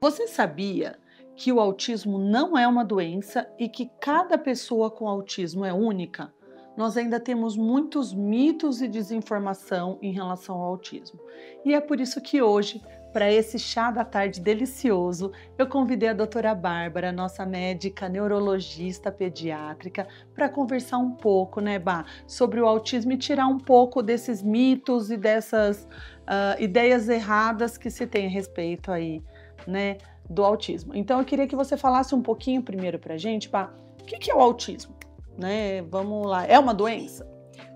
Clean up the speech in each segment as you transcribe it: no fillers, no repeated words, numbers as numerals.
Você sabia que o autismo não é uma doença e que cada pessoa com autismo é única? Nós ainda temos muitos mitos e desinformação em relação ao autismo. E é por isso que hoje, para esse chá da tarde delicioso, eu convidei a doutora Bárbara, nossa médica neurologista pediátrica, para conversar um pouco, né, Bá, sobre o autismo e tirar um pouco desses mitos e dessas ideias erradas que se tem a respeito aí, né, do autismo. Então eu queria que você falasse um pouquinho primeiro pra gente, Bá, o que é o autismo? Né? Vamos lá, é uma doença?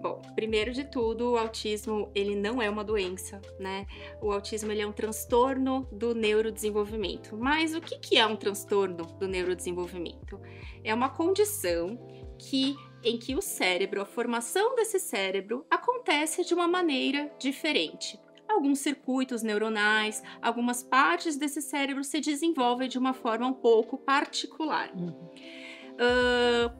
Bom, primeiro de tudo, o autismo, ele não é uma doença, né? O autismo, ele é um transtorno do neurodesenvolvimento. Mas o que é um transtorno do neurodesenvolvimento? É uma condição em que o cérebro, a formação desse cérebro, acontece de uma maneira diferente. Alguns circuitos neuronais, algumas partes desse cérebro se desenvolvem de uma forma um pouco particular.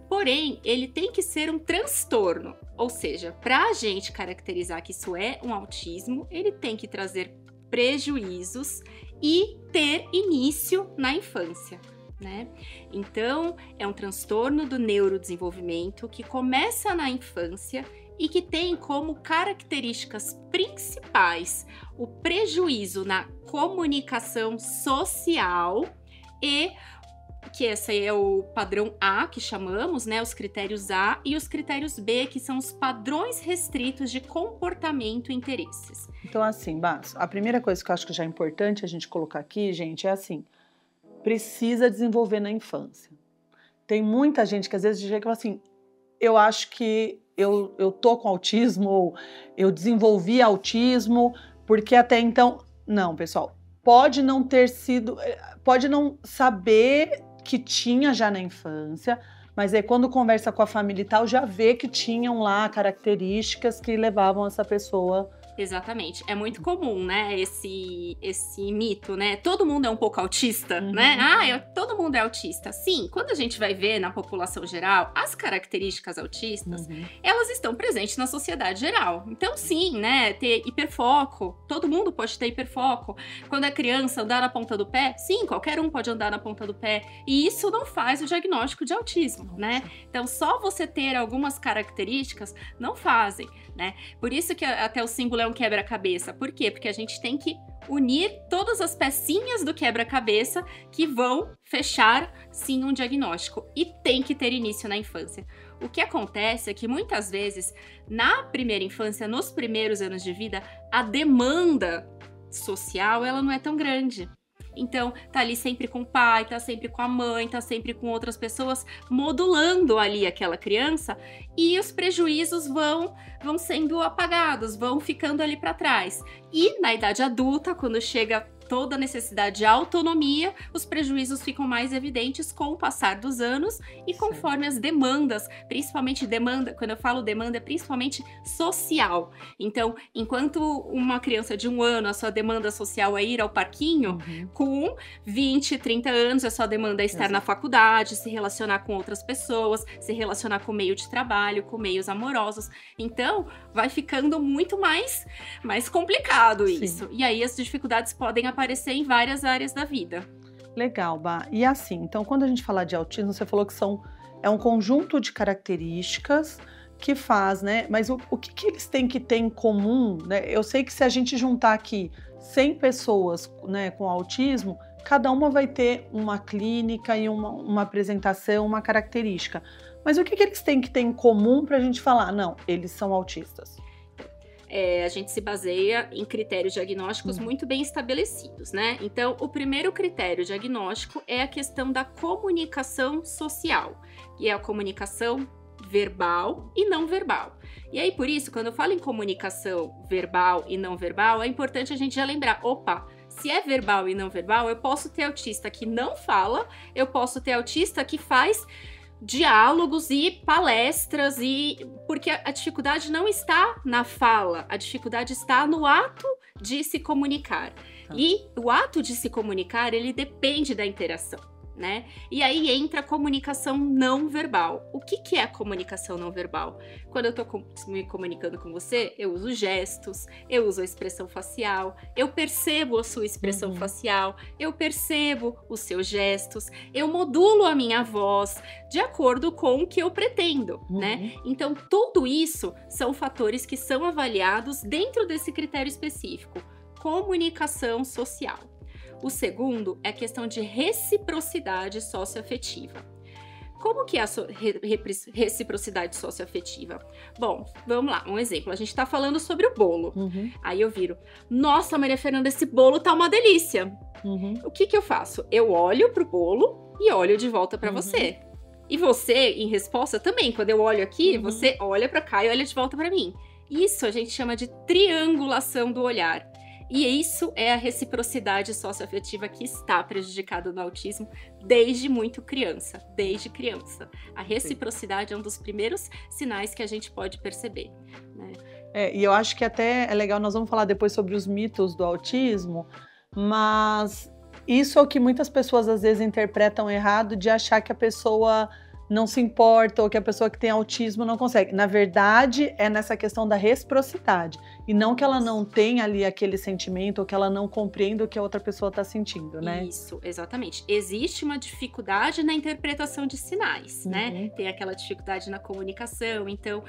Porém, ele tem que ser um transtorno, ou seja, para a gente caracterizar que isso é um autismo, ele tem que trazer prejuízos e ter início na infância, né? Então, é um transtorno do neurodesenvolvimento que começa na infância e que tem como características principais o prejuízo na comunicação social e que esse é o padrão A, que chamamos, né, os critérios A, e os critérios B, que são os padrões restritos de comportamento e interesses. Então, assim, Bas, a primeira coisa que eu acho que já é importante a gente colocar aqui, gente, é assim, precisa desenvolver na infância. Tem muita gente que às vezes chega assim, eu acho que eu tô com autismo, ou eu desenvolvi autismo, porque até então... Não, pessoal, pode não ter sido... Pode não saber que tinha já na infância, mas aí quando conversa com a família e tal, já vê que tinham lá características que levavam essa pessoa... Exatamente. É muito comum, né, esse mito, né? Todo mundo é um pouco autista, né? Todo mundo é autista. Sim, quando a gente vai ver na população geral, as características autistas, elas estão presentes na sociedade geral. Então, sim, né, ter hiperfoco, todo mundo pode ter hiperfoco. Quando é criança, andar na ponta do pé, sim, qualquer um pode andar na ponta do pé. E isso não faz o diagnóstico de autismo, né? Então, só você ter algumas características não fazem, né? Por isso que até o símbolo é um quebra-cabeça. Por quê? Porque a gente tem que unir todas as pecinhas do quebra-cabeça que vão fechar, sim, um diagnóstico. E tem que ter início na infância. O que acontece é que, muitas vezes, na primeira infância, nos primeiros anos de vida, a demanda social, ela não é tão grande. Então, tá ali sempre com o pai, tá sempre com a mãe, tá sempre com outras pessoas, modulando ali aquela criança, e os prejuízos vão sendo apagados, vão ficando ali para trás. E na idade adulta, quando chega toda a necessidade de autonomia, os prejuízos ficam mais evidentes com o passar dos anos e conforme as demandas, principalmente demanda, quando eu falo demanda, é principalmente social. Então, enquanto uma criança de 1 ano, a sua demanda social é ir ao parquinho, com 20, 30 anos, a sua demanda é estar na faculdade, se relacionar com outras pessoas, se relacionar com o meio de trabalho, com meios amorosos. Então, vai ficando muito mais complicado isso. E aí as dificuldades podem aparecer em várias áreas da vida. Legal, Bá. E assim, então quando a gente fala de autismo, você falou que é um conjunto de características que faz, né? Mas o que eles têm que ter em comum, né? Eu sei que se a gente juntar aqui 100 pessoas, né, com autismo, cada uma vai ter uma clínica e uma apresentação, uma característica. Mas o que eles têm que ter em comum para a gente falar, não, eles são autistas? A gente se baseia em critérios diagnósticos muito bem estabelecidos, né? Então, o primeiro critério diagnóstico é a questão da comunicação social, que é a comunicação verbal e não verbal. E aí, por isso, quando eu falo em comunicação verbal e não verbal, é importante a gente já lembrar, opa, se é verbal e não verbal, eu posso ter autista que não fala, eu posso ter autista que faz diálogos e palestras, porque a dificuldade não está na fala, a dificuldade está no ato de se comunicar. E o ato de se comunicar, ele depende da interação. né? E aí entra a comunicação não verbal. O que é a comunicação não verbal? Quando eu tô me comunicando com você, eu uso gestos, eu uso a expressão facial, eu percebo a sua expressão facial, eu percebo os seus gestos, eu modulo a minha voz de acordo com o que eu pretendo, né? Então, tudo isso são fatores que são avaliados dentro desse critério específico, comunicação social. O segundo é a questão de reciprocidade socioafetiva. Como que é a reciprocidade socioafetiva? Bom, vamos lá, um exemplo. A gente tá falando sobre o bolo. Aí eu viro, nossa, Maria Fernanda, esse bolo tá uma delícia. O que eu faço? Eu olho pro bolo e olho de volta pra você. E você, em resposta, também. Quando eu olho aqui, você olha pra cá e olha de volta pra mim. Isso a gente chama de triangulação do olhar. E isso é a reciprocidade socioafetiva que está prejudicada no autismo desde muito criança, desde criança. A reciprocidade é um dos primeiros sinais que a gente pode perceber, né? E eu acho que até é legal, nós vamos falar depois sobre os mitos do autismo, mas isso é o que muitas pessoas às vezes interpretam errado, de achar que a pessoa não se importa ou que a pessoa que tem autismo não consegue. Na verdade, é nessa questão da reciprocidade. E não que ela não tenha ali aquele sentimento ou que ela não compreenda o que a outra pessoa está sentindo, né? Isso, exatamente. Existe uma dificuldade na interpretação de sinais, né? Tem aquela dificuldade na comunicação, então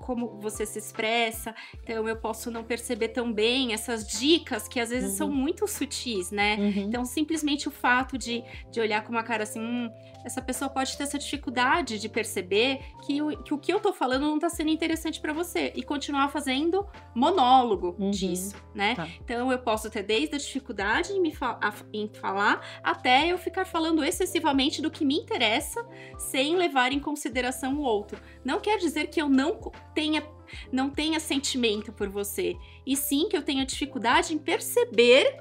como você se expressa, então eu posso não perceber tão bem essas dicas que às vezes são muito sutis, né? Então simplesmente o fato de olhar com uma cara assim, essa pessoa pode ter essa dificuldade de perceber que o que eu tô falando não tá sendo interessante para você e continuar fazendo monólogo disso, né? Tá. Então eu posso ter desde a dificuldade em falar até eu ficar falando excessivamente do que me interessa sem levar em consideração o outro. Não quer dizer que eu não tenha sentimento por você, e sim que eu tenha dificuldade em perceber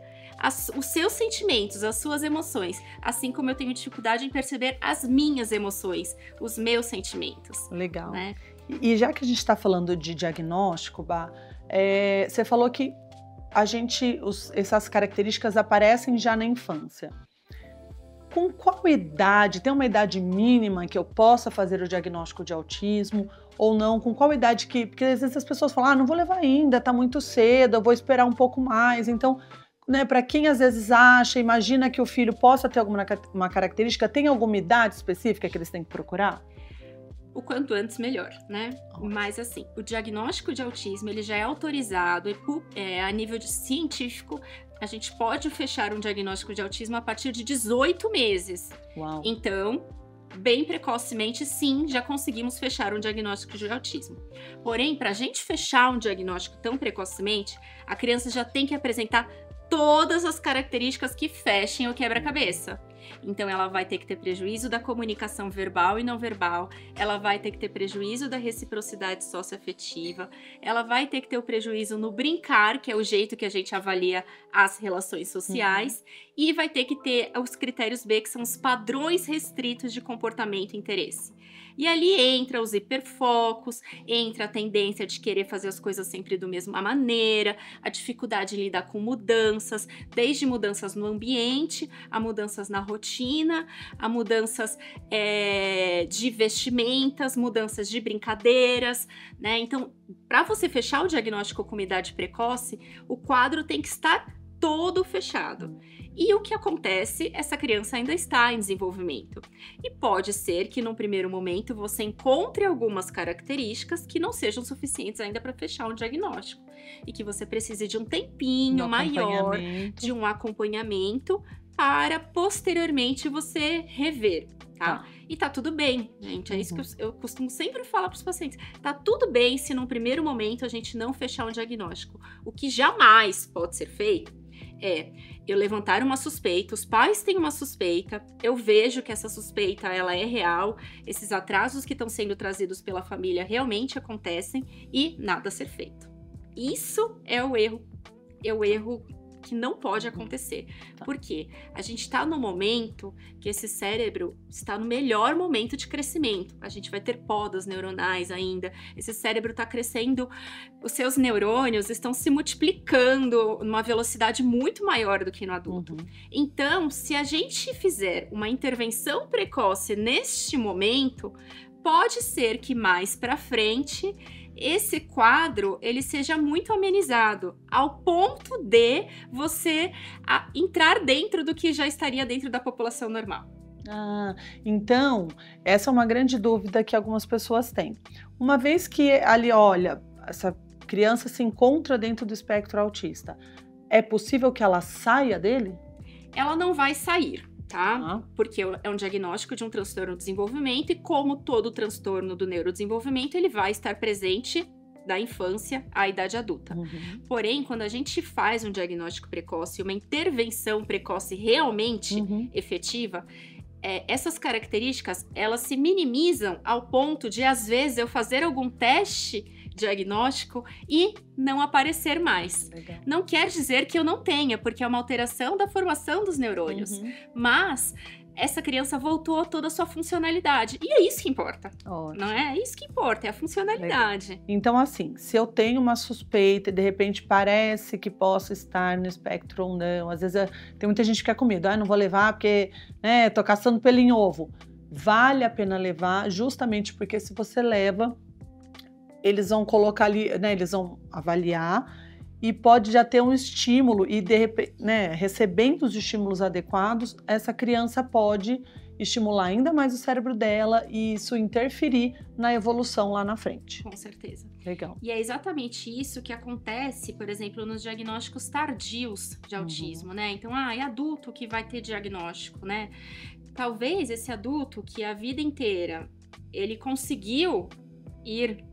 os seus sentimentos, as suas emoções, assim como eu tenho dificuldade em perceber as minhas emoções, os meus sentimentos. Legal. Né? E já que a gente está falando de diagnóstico, Bá, você falou que essas características aparecem já na infância. Com qual idade? Tem uma idade mínima que eu possa fazer o diagnóstico de autismo ou não? Com qual idade que... Porque às vezes as pessoas falam, não vou levar ainda, tá muito cedo, eu vou esperar um pouco mais. Então, né, para quem às vezes imagina que o filho possa ter uma característica, tem alguma idade específica que eles têm que procurar? O quanto antes, melhor, né? Mas assim, o diagnóstico de autismo, ele já é autorizado a nível científico. A gente pode fechar um diagnóstico de autismo a partir de 18 meses. Uau. Então, bem precocemente, sim, já conseguimos fechar um diagnóstico de autismo. Porém, para a gente fechar um diagnóstico tão precocemente, a criança já tem que apresentar todas as características que fechem o quebra-cabeça. Então, ela vai ter que ter prejuízo da comunicação verbal e não verbal, ela vai ter que ter prejuízo da reciprocidade socioafetiva, ela vai ter que ter o prejuízo no brincar, que é o jeito que a gente avalia as relações sociais, e vai ter que ter os critérios B, que são os padrões restritos de comportamento e interesse. E ali entra os hiperfocos, entra a tendência de querer fazer as coisas sempre da mesma maneira, a dificuldade de lidar com mudanças, desde mudanças no ambiente, a mudanças na rotina, a mudanças de vestimentas, mudanças de brincadeiras, né? Então, para você fechar o diagnóstico com idade precoce, o quadro tem que estar todo fechado. E o que acontece? Essa criança ainda está em desenvolvimento. E pode ser que, num primeiro momento, você encontre algumas características que não sejam suficientes ainda para fechar um diagnóstico. E que você precise de um tempinho maior, de um acompanhamento, para posteriormente você rever. Tá? E tá tudo bem, gente. É isso que eu costumo sempre falar para os pacientes. Tá tudo bem se num primeiro momento a gente não fechar um diagnóstico. O que jamais pode ser feito é eu levantar uma suspeita, os pais têm uma suspeita, eu vejo que essa suspeita ela é real, esses atrasos que estão sendo trazidos pela família realmente acontecem e nada a ser feito. Isso é o erro que não pode acontecer. Tá. Por quê? A gente está no momento que esse cérebro está no melhor momento de crescimento. A gente vai ter podas neuronais ainda. Esse cérebro está crescendo, os seus neurônios estão se multiplicando numa velocidade muito maior do que no adulto. Então, se a gente fizer uma intervenção precoce neste momento, pode ser que mais para frente esse quadro ele seja muito amenizado, ao ponto de você entrar dentro do que já estaria dentro da população normal. Então, essa é uma grande dúvida que algumas pessoas têm. Uma vez que ali, olha, essa criança se encontra dentro do espectro autista, é possível que ela saia dele? Ela não vai sair. Tá? Porque é um diagnóstico de um transtorno do desenvolvimento e como todo transtorno do neurodesenvolvimento, ele vai estar presente da infância à idade adulta. Porém, quando a gente faz um diagnóstico precoce, uma intervenção precoce realmente efetiva, essas características, elas se minimizam ao ponto de, às vezes, eu fazer algum teste diagnóstico e não aparecer mais. Legal. Não quer dizer que eu não tenha, porque é uma alteração da formação dos neurônios. Mas essa criança voltou a toda a sua funcionalidade. E é isso que importa. Ótimo. Não é? É isso que importa, é a funcionalidade. Legal. Então, assim, se eu tenho uma suspeita e de repente parece que possa estar no espectro ou não, às vezes tem muita gente que fica com medo, não vou levar porque tô caçando pelo em ovo. Vale a pena levar, justamente porque se você leva, eles vão colocar ali, eles vão avaliar e pode já ter um estímulo e de repente, recebendo os estímulos adequados, essa criança pode estimular ainda mais o cérebro dela e isso interferir na evolução lá na frente. Com certeza. Legal. E é exatamente isso que acontece, por exemplo, nos diagnósticos tardios de autismo, né? Então, é adulto que vai ter diagnóstico, né? Talvez esse adulto que a vida inteira ele conseguiu ir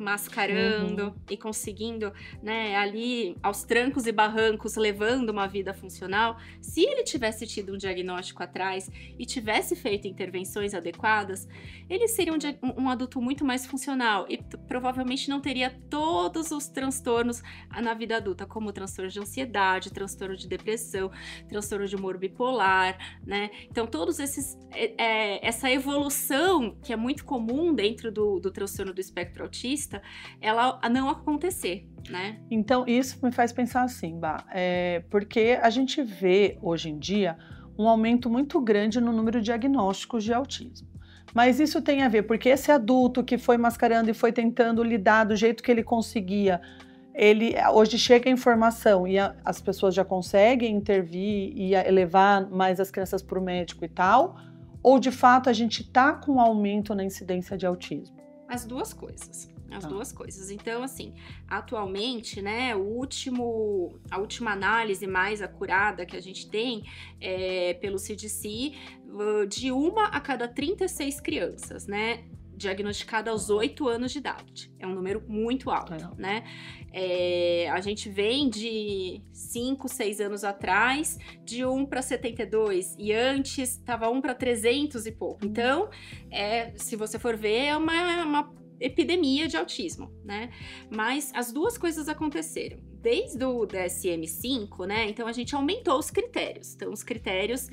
mascarando e conseguindo, ali aos trancos e barrancos, levando uma vida funcional, se ele tivesse tido um diagnóstico atrás e tivesse feito intervenções adequadas, ele seria um adulto muito mais funcional e provavelmente não teria todos os transtornos na vida adulta, como transtorno de ansiedade, transtorno de depressão, transtorno de humor bipolar, né? Então, todos esses, essa evolução que é muito comum dentro do transtorno do espectro autista, ela não acontecer, né? Então, isso me faz pensar assim, porque a gente vê hoje em dia um aumento muito grande no número de diagnósticos de autismo. Mas isso tem a ver, porque esse adulto que foi mascarando e foi tentando lidar do jeito que ele conseguia, hoje chega a informação e as pessoas já conseguem intervir e levar mais as crianças para o médico e tal, ou de fato a gente está com um aumento na incidência de autismo? As duas coisas. Duas coisas. Então, assim, atualmente, a última análise mais acurada que a gente tem pelo CDC, de 1 a cada 36 crianças, diagnosticada aos 8 anos de idade. É um número muito alto, né? A gente vem de 5, 6 anos atrás, de 1 para 72, e antes estava 1 para 300 e pouco. Então, se você for ver, é uma epidemia de autismo, né? Mas as duas coisas aconteceram. Desde o DSM-5, então a gente aumentou os critérios. Então, os critérios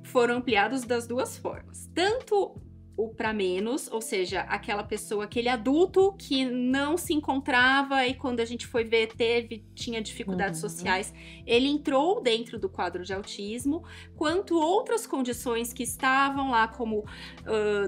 foram ampliados das duas formas. Tanto o para menos, ou seja, aquela pessoa, aquele adulto que não se encontrava e quando a gente foi ver tinha dificuldades sociais, ele entrou dentro do quadro de autismo, quanto outras condições que estavam lá como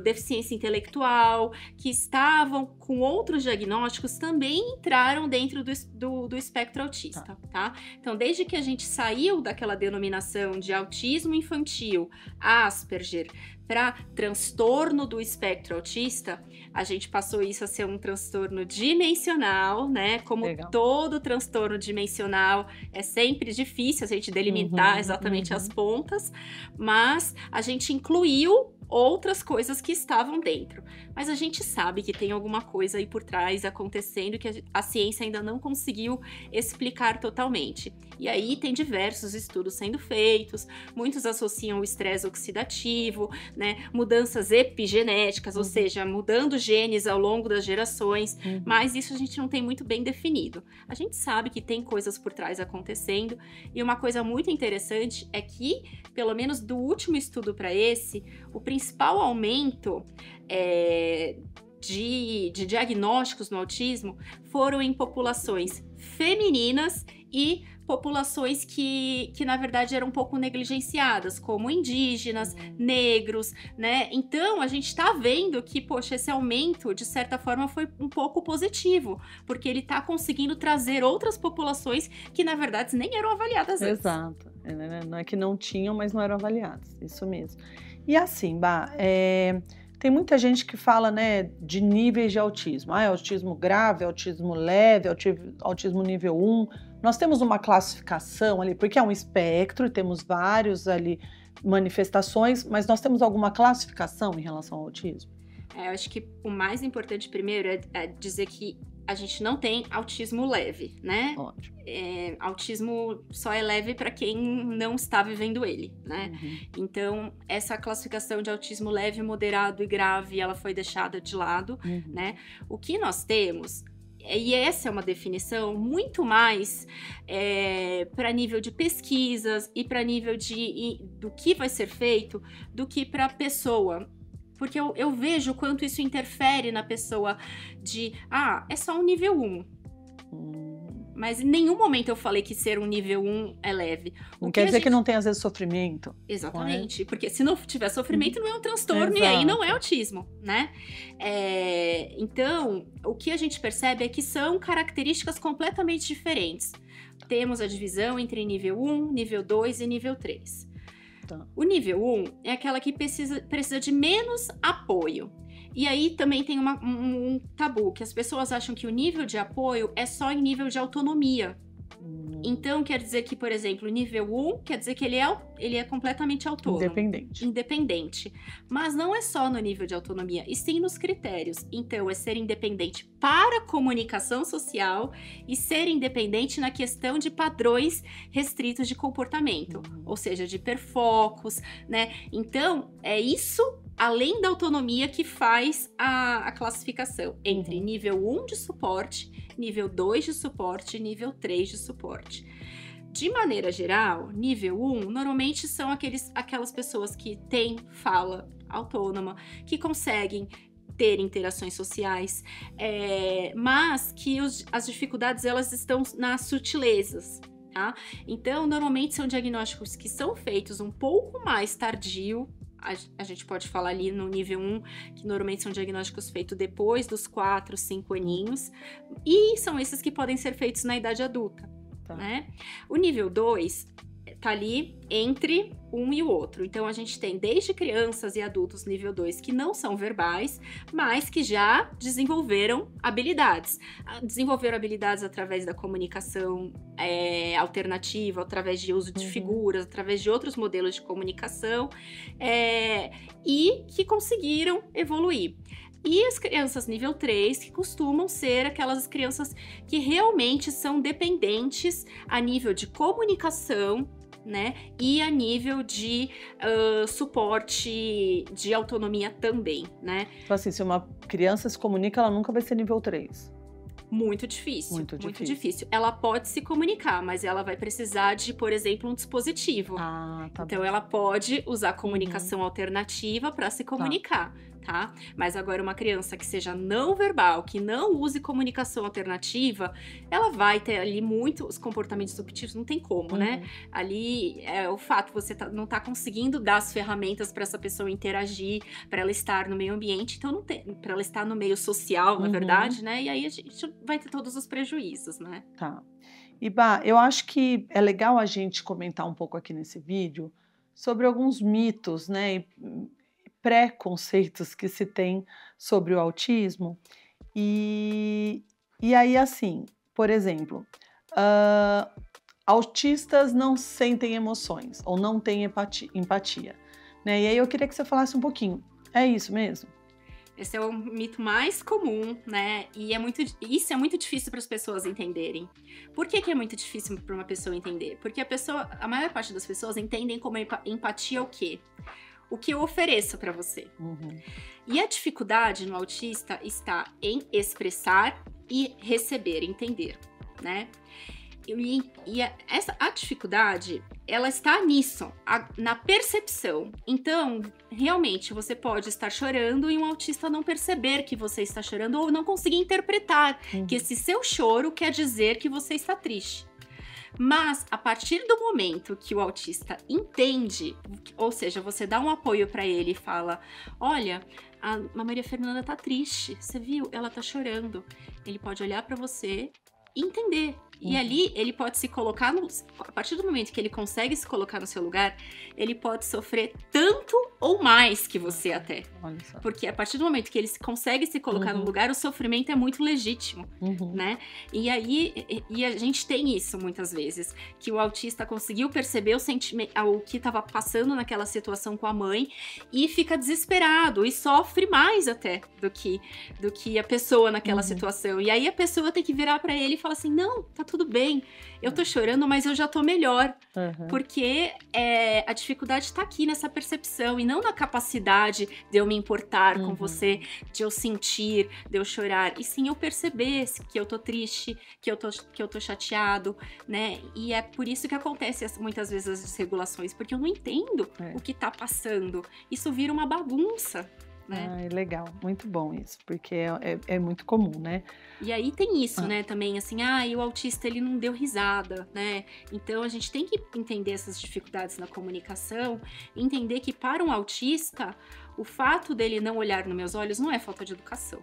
deficiência intelectual, que estavam com outros diagnósticos, também entraram dentro do espectro autista, tá? Então, desde que a gente saiu daquela denominação de autismo infantil, Asperger, para transtorno do espectro autista, a gente passou isso a ser um transtorno dimensional, Como todo transtorno dimensional, é sempre difícil a gente delimitar exatamente as pontas, mas a gente incluiu outras coisas que estavam dentro. Mas a gente sabe que tem alguma coisa aí por trás acontecendo que a ciência ainda não conseguiu explicar totalmente. E aí tem diversos estudos sendo feitos, muitos associam o estresse oxidativo, né, mudanças epigenéticas, ou seja, mudando genes ao longo das gerações, mas isso a gente não tem muito bem definido. A gente sabe que tem coisas por trás acontecendo, e uma coisa muito interessante é que, pelo menos do último estudo para esse, o principal aumento de diagnósticos no autismo foram em populações femininas e populações que na verdade eram um pouco negligenciadas, como indígenas, negros, né? Então, a gente tá vendo que, poxa, esse aumento, de certa forma, foi um pouco positivo, porque ele tá conseguindo trazer outras populações que, na verdade, nem eram avaliadas antes. Exato. Não é que não tinham, mas não eram avaliadas. Isso mesmo. E assim, tem muita gente que fala, né, de níveis de autismo. Autismo grave, autismo leve, autismo nível 1. Nós temos uma classificação ali, porque é um espectro, temos vários ali manifestações, mas nós temos alguma classificação em relação ao autismo? Eu acho que o mais importante primeiro é dizer que a gente não tem autismo leve, né? Ótimo. Autismo só é leve para quem não está vivendo ele, né? Então, essa classificação de autismo leve, moderado e grave, ela foi deixada de lado, né? O que nós temos, e essa é uma definição muito mais para nível de pesquisas e para nível do que vai ser feito, do que para a pessoa. Porque eu vejo o quanto isso interfere na pessoa é só um nível 1. Mas em nenhum momento eu falei que ser um nível 1 é leve. Não quer dizer que não tem, às vezes, sofrimento. Exatamente, porque se não tiver sofrimento, não é um transtorno. Exato. E aí não é autismo, né? Então, o que a gente percebe é que são características completamente diferentes. Temos a divisão entre nível 1, nível 2 e nível 3. O nível 1 é aquela que precisa de menos apoio. E aí também tem um tabu, que as pessoas acham que o nível de apoio é só em nível de autonomia. Então, quer dizer que, por exemplo, o nível 1 quer dizer que ele é completamente autônomo. Independente. Mas não é só no nível de autonomia, e sim nos critérios. Então, é ser independente para a comunicação social e ser independente na questão de padrões restritos de comportamento, ou seja, de hiperfocos, né? Então, é isso, além da autonomia, que faz a classificação entre nível 1 de suporte, nível 2 de suporte e nível 3 de suporte. De maneira geral, nível 1 normalmente são aquelas pessoas que têm fala autônoma, que conseguem ter interações sociais, mas que as dificuldades elas estão nas sutilezas. Tá? Então, normalmente são diagnósticos que são feitos um pouco mais tardio. A gente pode falar ali no nível 1, que normalmente são diagnósticos feitos depois dos 4, 5 aninhos, e são esses que podem ser feitos na idade adulta, né? O nível 2 tá ali entre um e o outro. Então, a gente tem desde crianças e adultos nível 2 que não são verbais, mas que já desenvolveram habilidades. Desenvolveram habilidades através da comunicação alternativa, através de uso de figuras, através de outros modelos de comunicação, e que conseguiram evoluir. E as crianças nível 3, que costumam ser aquelas crianças que realmente são dependentes a nível de comunicação, né? E a nível de suporte de autonomia também, né? Então, assim, se uma criança se comunica, ela nunca vai ser nível 3. Muito difícil. Ela pode se comunicar, mas ela vai precisar de, por exemplo, um dispositivo. Então, ela pode usar comunicação alternativa para se comunicar. Tá? Mas agora uma criança que seja não verbal, que não use comunicação alternativa, ela vai ter ali os comportamentos disruptivos, não tem como, né? Ali é o fato de você não tá conseguindo dar as ferramentas para essa pessoa interagir, para ela estar no meio ambiente, então não tem, para ela estar no meio social, na verdade, né? E aí a gente vai ter todos os prejuízos, né? Tá. E eu acho que é legal a gente comentar um pouco aqui nesse vídeo sobre alguns mitos, né? Preconceitos que se tem sobre o autismo. E aí, assim, por exemplo, autistas não sentem emoções ou não têm empatia, né? E aí eu queria que você falasse um pouquinho. É isso mesmo? Esse é o mito mais comum, né? E isso é muito difícil para as pessoas entenderem. Por que é muito difícil para uma pessoa entender? Porque a maior parte das pessoas entendem como empatia o quê? o que eu ofereço para você. E a dificuldade no autista está em expressar e receber, entender, né? A dificuldade, ela está nisso, na percepção. Então, realmente, você pode estar chorando e um autista não perceber que você está chorando ou não conseguir interpretar que esse seu choro quer dizer que você está triste. Mas, a partir do momento que o autista entende, ou seja, você dá um apoio para ele e fala, olha, a Maria Fernanda tá triste, você viu? Ela tá chorando. Ele pode olhar para você e entender. E ali, ele pode se colocar a partir do momento que ele consegue se colocar no seu lugar, ele pode sofrer tanto ou mais que você até. Porque a partir do momento que ele consegue se colocar no lugar, o sofrimento é muito legítimo, né? E aí, a gente tem isso muitas vezes, que o autista conseguiu perceber o que estava passando naquela situação com a mãe e fica desesperado e sofre mais até do que a pessoa naquela situação. E aí a pessoa tem que virar para ele e falar assim, não, tá tudo bem, eu tô chorando, mas eu já tô melhor. Porque a dificuldade tá aqui nessa percepção e não na capacidade de eu me importar com você, de eu sentir, de eu chorar. E sim eu perceber que eu tô triste, que eu tô chateado, né? E é por isso que acontece muitas vezes as desregulações, porque eu não entendo o que tá passando. Isso vira uma bagunça. Né? Legal, muito bom isso, porque é muito comum, né? E aí tem isso, né, também, assim, e o autista, ele não deu risada, né? Então, a gente tem que entender essas dificuldades na comunicação, entender que para um autista, o fato dele não olhar nos meus olhos não é falta de educação.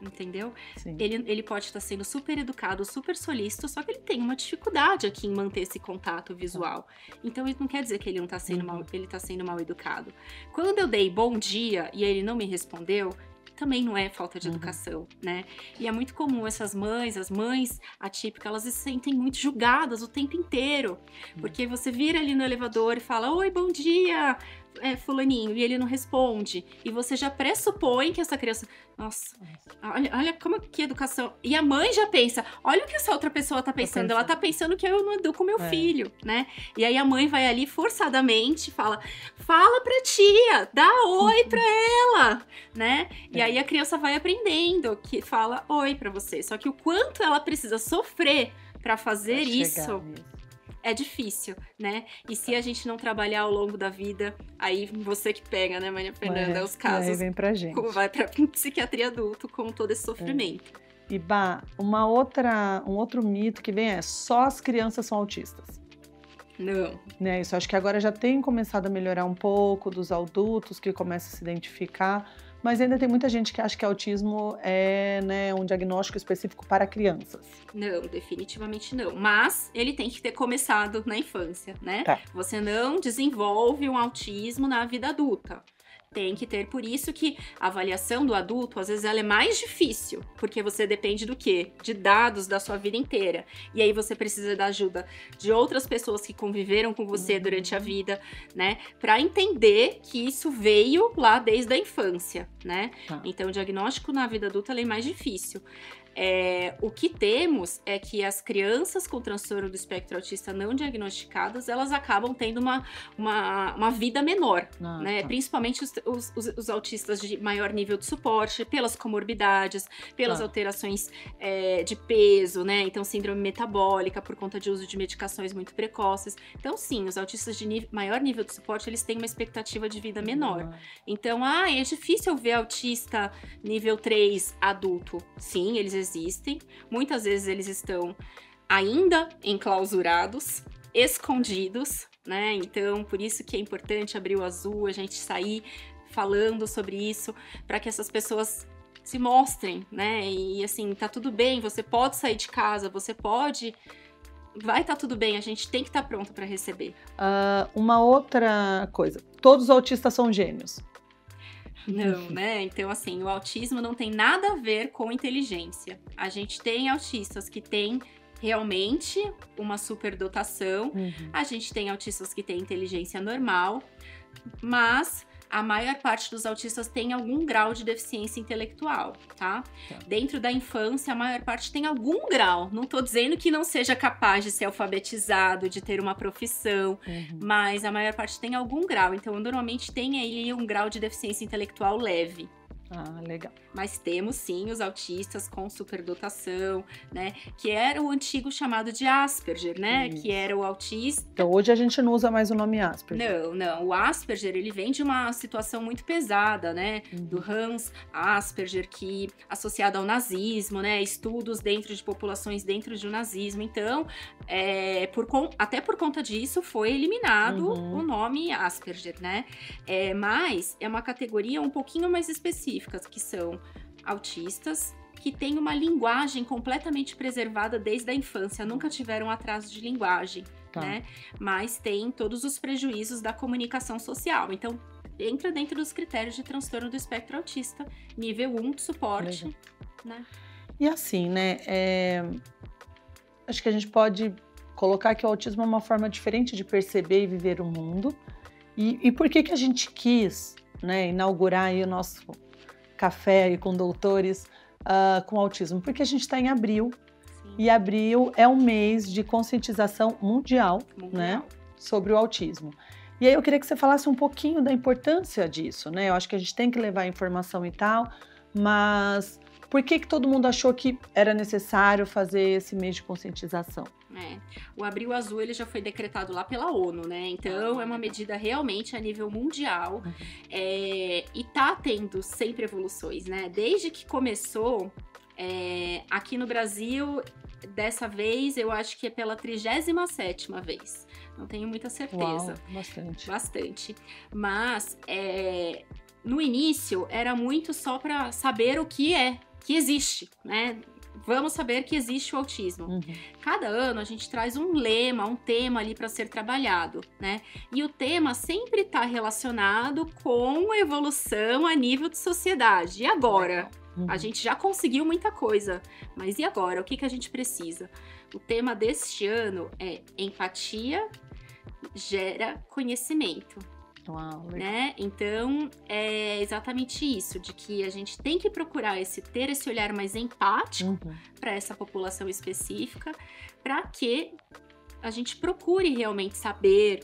Entendeu? Ele pode estar sendo super educado, super solícito, só que ele tem uma dificuldade aqui em manter esse contato visual. Então, isso não quer dizer que ele não está sendo ele está sendo mal educado. Quando eu dei bom dia e ele não me respondeu, também não é falta de educação, né? E é muito comum as mães atípicas, elas se sentem muito julgadas o tempo inteiro. Porque você vira ali no elevador e fala, oi, bom dia, fulaninho, e ele não responde. E você já pressupõe que essa criança... Nossa, olha como que educação... E a mãe já pensa, olha o que essa outra pessoa tá pensando. Ela tá pensando que eu não educo meu filho, né? E aí a mãe vai ali forçadamente, fala pra tia, dá oi pra ela, né? E aí a criança vai aprendendo que fala oi pra você. Só que o quanto ela precisa sofrer pra fazer isso... É difícil, né? E se a gente não trabalhar ao longo da vida, aí você que pega, né, Maria Fernanda, os casos. Aí vem pra gente. Vai pra psiquiatria adulto com todo esse sofrimento. E, Bá, um outro mito que vem só as crianças são autistas. Não. Né, isso acho que agora já tem começado a melhorar um pouco, dos adultos que começam a se identificar, mas ainda tem muita gente que acha que autismo é, né, um diagnóstico específico para crianças. Não, definitivamente não. Mas ele tem que ter começado na infância, né? Você não desenvolve um autismo na vida adulta. Tem que ter, por isso que a avaliação do adulto, às vezes, ela é mais difícil, porque você depende do quê? De dados da sua vida inteira. E aí você precisa da ajuda de outras pessoas que conviveram com você durante a vida, né? Pra entender que isso veio lá desde a infância, né? Então, o diagnóstico na vida adulta, ela é mais difícil. O que temos é que as crianças com transtorno do espectro autista não diagnosticadas, elas acabam tendo uma vida menor, né? Principalmente os autistas de maior nível de suporte, pelas comorbidades, pelas alterações de peso, né? Então, síndrome metabólica por conta de uso de medicações muito precoces. Então, sim, os autistas de maior nível de suporte, eles têm uma expectativa de vida menor. Então, é difícil ver autista nível 3 adulto. Sim, eles existem. Muitas vezes eles estão ainda enclausurados, escondidos, né? Então, por isso que é importante abrir o azul, a gente sair falando sobre isso, para que essas pessoas se mostrem, né? E assim, tá tudo bem, você pode sair de casa, você pode... Vai estar tudo bem, a gente tem que estar pronto para receber. Uma outra coisa, todos os autistas são gênios. Não, né? Então, assim, o autismo não tem nada a ver com inteligência. A gente tem autistas que têm realmente uma superdotação, a gente tem autistas que têm inteligência normal, mas a maior parte dos autistas tem algum grau de deficiência intelectual, tá? Dentro da infância, a maior parte tem algum grau. Não tô dizendo que não seja capaz de ser alfabetizado, de ter uma profissão, mas a maior parte tem algum grau. Então, normalmente tem aí um grau de deficiência intelectual leve. Ah, legal. Mas temos sim os autistas com superdotação, né? Que era o antigo chamado de Asperger, né? Isso. Que era o autista. Então hoje a gente não usa mais o nome Asperger. Não. O Asperger, ele vem de uma situação muito pesada, né? Do Hans Asperger, que associado ao nazismo, né? Estudos dentro de populações dentro do nazismo. Então, até por conta disso, foi eliminado o nome Asperger, né? Mas é uma categoria um pouquinho mais específica, que são autistas que têm uma linguagem completamente preservada desde a infância, nunca tiveram atraso de linguagem, né? Mas tem todos os prejuízos da comunicação social. Então, entra dentro dos critérios de transtorno do espectro autista, nível 1 de suporte, né? E assim, né? Acho que a gente pode colocar que o autismo é uma forma diferente de perceber e viver o mundo. E por que a gente quis, né, inaugurar aí o nosso café aí com doutores com autismo? Porque a gente está em abril. Sim. E abril é um mês de conscientização mundial, né, sobre o autismo. E aí eu queria que você falasse um pouquinho da importância disso, né? Eu acho que a gente tem que levar informação e tal, mas por que todo mundo achou que era necessário fazer esse mês de conscientização? O Abril Azul ele já foi decretado lá pela ONU, né? Então é uma medida realmente a nível mundial e tá tendo sempre evoluções, né? Desde que começou aqui no Brasil, dessa vez eu acho que é pela 37ª vez. Não tenho muita certeza. Uau, bastante. Mas no início era muito só para saber o que existe, né? Vamos saber que existe o autismo. Cada ano a gente traz um lema, um tema ali para ser trabalhado, né? E o tema sempre está relacionado com a evolução a nível de sociedade. E agora? A gente já conseguiu muita coisa, mas e agora? O que a gente precisa? O tema deste ano é empatia gera conhecimento. Uau, né? Então, é exatamente isso, de que a gente tem que procurar ter esse olhar mais empático para essa população específica, para que a gente procure realmente saber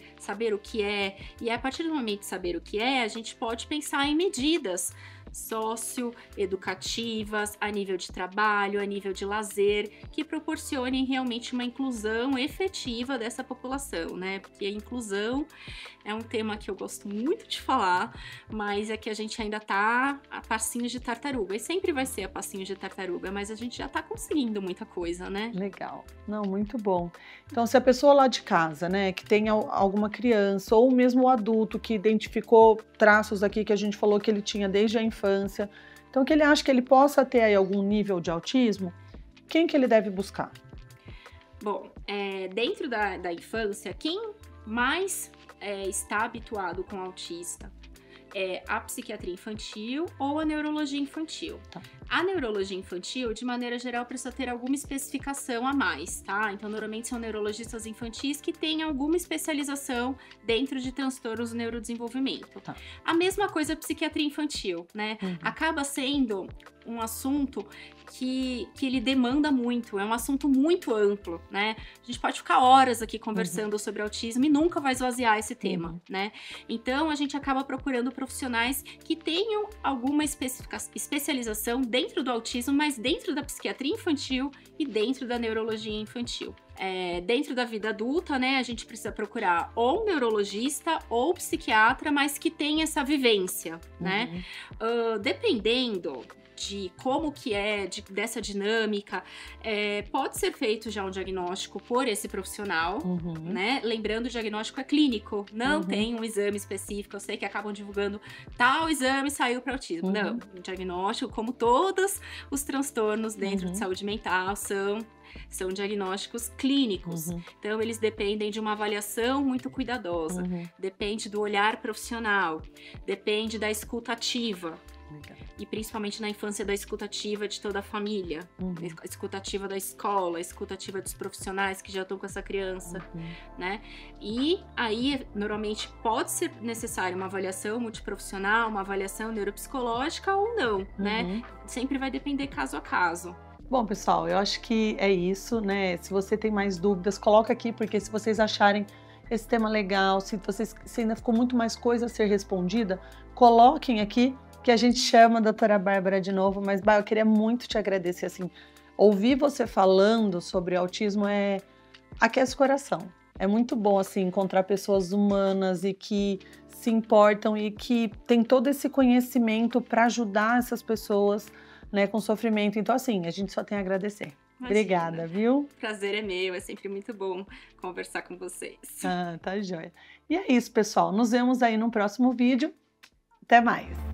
o que é, e a partir do momento de saber o que é, a gente pode pensar em medidas socioeducativas, a nível de trabalho, a nível de lazer, que proporcionem realmente uma inclusão efetiva dessa população, né? Porque a inclusão é um tema que eu gosto muito de falar, mas é que a gente ainda tá a passinhos de tartaruga, e sempre vai ser a passinhos de tartaruga, mas a gente já tá conseguindo muita coisa, né? Legal. Não, muito bom. Então, se a pessoa lá de casa, né, que tem alguma criança, ou mesmo o adulto que identificou traços aqui que a gente falou que ele tinha desde a infância, então que ele acha que ele possa ter aí algum nível de autismo, quem que ele deve buscar? Bom, dentro da infância, quem mais está habituado com autista é a psiquiatria infantil ou a neurologia infantil. A neurologia infantil, de maneira geral, precisa ter alguma especificação a mais, tá? Então, normalmente são neurologistas infantis que têm alguma especialização dentro de transtornos do neurodesenvolvimento. A mesma coisa a psiquiatria infantil, né? Acaba sendo um assunto que ele demanda muito, é um assunto muito amplo, né? A gente pode ficar horas aqui conversando sobre autismo e nunca vai esvaziar esse tema, né? Então, a gente acaba procurando profissionais que tenham alguma especialização dentro do autismo, mas dentro da psiquiatria infantil e dentro da neurologia infantil. Dentro da vida adulta, né, a gente precisa procurar ou um neurologista ou psiquiatra, mas que tenha essa vivência, né? Dependendo de como que dessa dinâmica, pode ser feito já um diagnóstico por esse profissional, né? Lembrando, o diagnóstico é clínico, não tem um exame específico. Eu sei que acabam divulgando tal exame saiu para autismo. Não, o diagnóstico, como todos os transtornos dentro de saúde mental, são diagnósticos clínicos. Então, eles dependem de uma avaliação muito cuidadosa, depende do olhar profissional, depende da escuta ativa. e principalmente na infância, da escutativa de toda a família, a escutativa da escola, a escutativa dos profissionais que já estão com essa criança, né? E aí, normalmente, pode ser necessário uma avaliação multiprofissional, uma avaliação neuropsicológica ou não, né? Sempre vai depender caso a caso. Bom, pessoal, eu acho que é isso, né? Se você tem mais dúvidas, coloca aqui, porque se vocês acharem esse tema legal, se ainda ficou muito mais coisa a ser respondida, coloquem aqui que a gente chama a doutora Bárbara de novo. Mas, Bárbara, eu queria muito te agradecer, assim, ouvir você falando sobre autismo aquece o coração. É muito bom, assim, encontrar pessoas humanas e que se importam e que tem todo esse conhecimento para ajudar essas pessoas, né, com sofrimento. Então, assim, a gente só tem a agradecer. Imagina. Obrigada, viu? Prazer é meu, é sempre muito bom conversar com vocês. Ah, tá joia. E é isso, pessoal. Nos vemos aí no próximo vídeo. Até mais!